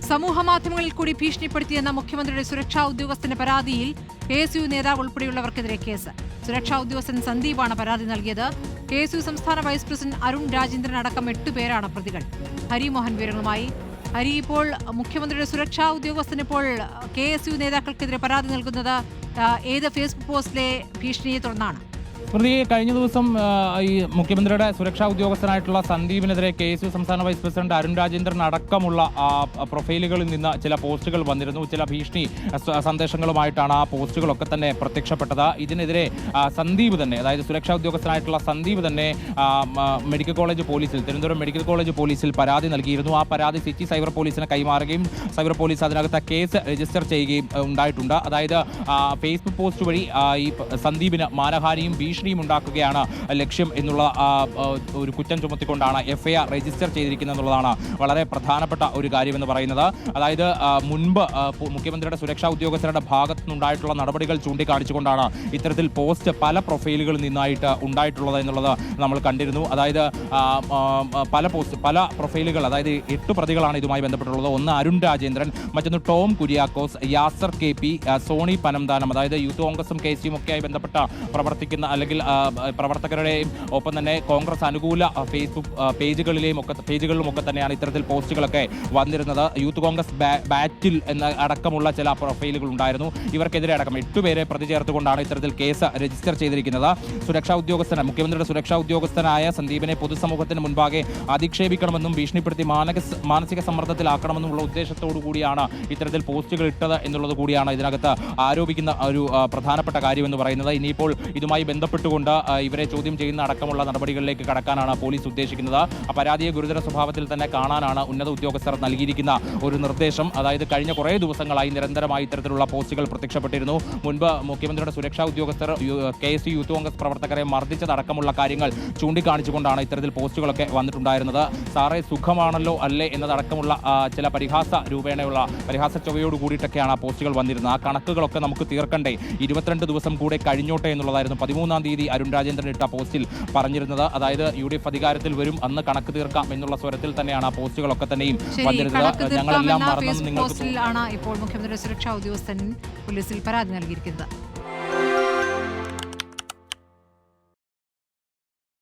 സമൂഹമാധ്യമങ്ങളിൽ കൂടി ഭീഷണിപ്പെടുത്തിയെന്ന മുഖ്യമന്ത്രിയുടെ സുരക്ഷാ ഉദ്യോഗസ്ഥന്റെ പരാതിയിൽ KSU നേതാവ് ഉൾപ്പെടെയുള്ളവർക്കെതിരെ കേസ്. സുരക്ഷാ ഉദ്യോഗസ്ഥൻ സന്ദീപാണ് പരാതി നൽകിയത്. KSU സംസ്ഥാന വൈസ് പ്രസിഡന്റ് അരുൺ രാജേന്ദ്രൻ അടക്കം 8 പേരാണ് പ്രതികൾ. ഹരിമോഹൻ വിവരങ്ങളുമായി. ഹരി, ഇപ്പോൾ മുഖ്യമന്ത്രിയുടെ സുരക്ഷാ ഉദ്യോഗസ്ഥൻ ഇപ്പോൾ KSU നേതാക്കൾക്കെതിരെ പരാതി നൽകുന്നത് ഏത് ഫേസ്ബുക്ക് പോസ്റ്റിലെ ഭീഷണിയെ തുടർന്നാണ്? കഴിഞ്ഞ ദിവസം ഈ മുഖ്യമന്ത്രിയുടെ സുരക്ഷാ ഉദ്യോഗസ്ഥനായിട്ടുള്ള സന്ദീപിനെതിരെ KSU സംസ്ഥാന വൈസ് പ്രസിഡന്റ് അരുൺ രാജേന്ദ്രൻ അടക്കമുള്ള പ്രൊഫൈലുകളിൽ നിന്ന് ചില പോസ്റ്റുകൾ വന്നിരുന്നു. ചില ഭീഷണി സന്ദേശങ്ങളുമായിട്ടാണ് ആ പോസ്റ്റുകളൊക്കെ തന്നെ പ്രത്യക്ഷപ്പെട്ടത്. ഇതിനെതിരെ സന്ദീപ് തന്നെ, അതായത് സുരക്ഷാ ഉദ്യോഗസ്ഥനായിട്ടുള്ള സന്ദീപ് തന്നെ മെഡിക്കൽ കോളേജ് പോലീസിൽ, തിരുവനന്തപുരം മെഡിക്കൽ കോളേജ് പോലീസിൽ പരാതി നൽകിയിരുന്നു. ആ പരാതി സിറ്റി സൈബർ പോലീസിന് കൈമാറുകയും സൈബർ പോലീസ് അതിനകത്ത് കേസ് രജിസ്റ്റർ ചെയ്യുകയും ഉണ്ടായിട്ടുണ്ട്. അതായത് ഫേസ്ബുക്ക് പോസ്റ്റ് വഴി ഈ സന്ദീപിന് മാനഹാനിയും ഭീഷണിയും ഉണ്ടാക്കുകയാണ് ലക്ഷ്യം എന്നുള്ള ഒരു കുറ്റം ചുമത്തിക്കൊണ്ടാണ് FIR രജിസ്റ്റർ ചെയ്തിരിക്കുന്നത് എന്നുള്ളതാണ് വളരെ പ്രധാനപ്പെട്ട ഒരു കാര്യമെന്ന് പറയുന്നത്. അതായത് മുൻപ് മുഖ്യമന്ത്രിയുടെ സുരക്ഷാ ഉദ്യോഗസ്ഥരുടെ ഭാഗത്തു നിന്നുണ്ടായിട്ടുള്ള നടപടികൾ ചൂണ്ടിക്കാണിച്ചുകൊണ്ടാണ് ഇത്തരത്തിൽ പോസ്റ്റ് പല പ്രൊഫൈലുകളിൽ നിന്നായിട്ട് ഉണ്ടായിട്ടുള്ളത് എന്നുള്ളത് നമ്മൾ കണ്ടിരുന്നു. അതായത് പല പ്രൊഫൈലുകൾ, അതായത് 8 പ്രതികളാണ് ഇതുമായി ബന്ധപ്പെട്ടുള്ളത്. ഒന്ന് അരുൺ രാജേന്ദ്രൻ, മറ്റൊന്ന് ടോം കുര്യാക്കോസ്, യാസർ KP, സോണി പനംദാനം, അതായത് യൂത്ത് കോൺഗ്രസും KSU ഒക്കെയായി ബന്ധപ്പെട്ട പ്രവർത്തിക്കുന്ന അല്ലെങ്കിൽ പ്രവർത്തകരുടെയും ഒപ്പം തന്നെ കോൺഗ്രസ് അനുകൂല ഫേസ്ബുക്ക് പേജുകളിലുമൊക്കെ തന്നെയാണ് ഇത്തരത്തിൽ പോസ്റ്റുകളൊക്കെ വന്നിരുന്നത്. യൂത്ത് കോൺഗ്രസ് ബാറ്റിൽ എന്ന അടക്കമുള്ള ചില പ്രൊഫൈലുകൾ ഉണ്ടായിരുന്നു. ഇവർക്കെതിരെ അടക്കം 8 പേരെ പ്രതി ചേർത്തുകൊണ്ടാണ് ഇത്തരത്തിൽ കേസ് രജിസ്റ്റർ ചെയ്തിരിക്കുന്നത്. മുഖ്യമന്ത്രിയുടെ സുരക്ഷാ ഉദ്യോഗസ്ഥനായ സന്ദീപിനെ പൊതുസമൂഹത്തിന് മുൻപാകെ അധിക്ഷേപിക്കണമെന്നും ഭീഷണിപ്പെടുത്തി മാനസിക സമ്മർദ്ദത്തിലാക്കണമെന്നുള്ള ഉദ്ദേശത്തോടു കൂടിയാണ് ഇത്തരത്തിൽ പോസ്റ്റുകൾ ഇട്ടത് എന്നുള്ളത് കൂടിയാണ് ഇതിനകത്ത് ആരോപിക്കുന്ന ഒരു പ്രധാനപ്പെട്ട കാര്യമെന്ന് പറയുന്നത്. ഇനിയിപ്പോൾ ഇതുമായി ബന്ധപ്പെട്ടുകൊണ്ട് ഇവരെ ചോദ്യം ചെയ്യുന്ന അടക്കമുള്ള നടപടികളിലേക്ക് കടക്കാനാണ് പോലീസ് ഉദ്ദേശിക്കുന്നത്. ആ പരാതിയെ ഗുരുതര സ്വഭാവത്തിൽ തന്നെ കാണാനാണ് ഉന്നത ഉദ്യോഗസ്ഥർ നൽകിയിരിക്കുന്ന ഒരു നിർദ്ദേശം. അതായത് കഴിഞ്ഞ കുറേ ദിവസങ്ങളായി നിരന്തരമായി ഇത്തരത്തിലുള്ള പോസ്റ്റുകൾ പ്രത്യക്ഷപ്പെട്ടിരുന്നു. മുൻപ് മുഖ്യമന്ത്രിയുടെ സുരക്ഷാ ഉദ്യോഗസ്ഥർ KSU യൂത്ത് കോൺഗ്രസ് പ്രവർത്തകരെ മർദ്ദിച്ചതടക്കമുള്ള കാര്യങ്ങൾ ചൂണ്ടിക്കാണിച്ചുകൊണ്ടാണ് ഇത്തരത്തിൽ പോസ്റ്റുകളൊക്കെ വന്നിട്ടുണ്ടായിരുന്നത്. സാറേ സുഖമാണല്ലോ അല്ലേ എന്നതടക്കമുള്ള ചില പരിഹാസ ചൊവ്വയോട് കൂടിയിട്ടൊക്കെയാണ് ആ പോസ്റ്റുകൾ വന്നിരുന്നത്. ആ കണക്കുകളൊക്കെ നമുക്ക് തീർക്കണ്ടേ, 22 ദിവസം കൂടെ കഴിഞ്ഞോട്ടെ എന്നുള്ളതായിരുന്നു 13-ാം തീയതി അരുൺ രാജേന്ദ്രൻ ഇട്ട പോസ്റ്റിൽ പറഞ്ഞിരുന്നത്. അതായത് UDF അധികാരത്തിൽ വരും, അന്ന് കണക്ക് തീർക്കാം എന്നുള്ള സ്വരത്തിൽ തന്നെയാണ് ആ പോസ്റ്റുകളൊക്കെ തന്നെയും വന്നിരുന്നത്. ഞങ്ങളെല്ലാം മറന്നു നിങ്ങൾക്ക് ഇപ്പോൾ മുഖ്യമന്ത്രിയുടെ സുരക്ഷാ ഉദ്യോഗസ്ഥൻ പോലീസിൽ പരാതി നൽകിയിരിക്കുന്നത്.